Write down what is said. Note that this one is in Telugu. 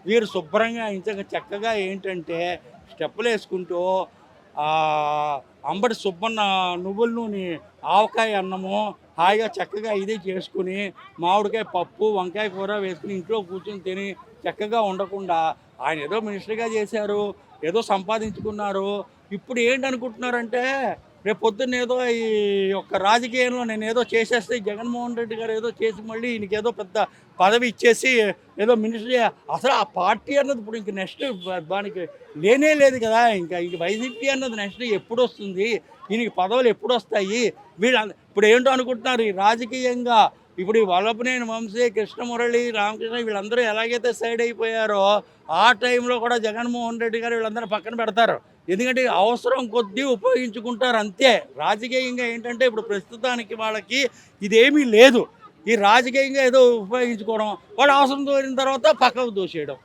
వీరు శుభ్రంగా ఇంచక చక్కగా ఏంటంటే స్టెప్పులేసుకుంటూ అంబటి సుబ్బన్న నువ్వుల నూనె ఆవకాయ అన్నము హాయిగా చక్కగా ఇది చేసుకుని మామిడికాయ పప్పు వంకాయ కూర వేసుకుని ఇంట్లో కూర్చొని తిని చక్కగా ఉండకుండా ఆయన ఏదో మినిస్టర్గా చేశారు, ఏదో సంపాదించుకున్నారు. ఇప్పుడు ఏంటనుకుంటున్నారంటే రేపు పొద్దున్న ఏదో ఈ యొక్క రాజకీయంలో నేను ఏదో చేసేస్తే జగన్మోహన్ రెడ్డి గారు ఏదో చేసి మళ్ళీ ఈయనకేదో పెద్ద పదవి ఇచ్చేసి ఏదో మినిస్ట్రీ అసలు ఆ పార్టీ అన్నది ఇప్పుడు ఇంక నెక్స్ట్ దానికి లేనే లేదు కదా. ఇంకా ఇంక వైసీపీ అన్నది నెక్స్ట్ ఎప్పుడు వస్తుంది, ఈయనకి పదవులు ఎప్పుడు వస్తాయి, వీళ్ళు ఇప్పుడు ఏంటో అనుకుంటున్నారు ఈ రాజకీయంగా. ఇప్పుడు ఈ వల్లభనేని వంశీ, కృష్ణమురళి, రామకృష్ణ వీళ్ళందరూ ఎలాగైతే సైడ్ అయిపోయారో ఆ టైంలో కూడా జగన్మోహన్ రెడ్డి గారు వీళ్ళందరూ పక్కన పెడతారు. ఎందుకంటే అవసరం కొద్దీ ఉపయోగించుకుంటారు అంతే. రాజకీయంగా ఏంటంటే ఇప్పుడు ప్రస్తుతానికి వాళ్ళకి ఇదేమీ లేదు. ఈ రాజకీయంగా ఏదో ఉపయోగించుకోవడం, వాడు అవసరం తోరిన తర్వాత పక్కకు దూసేయడం.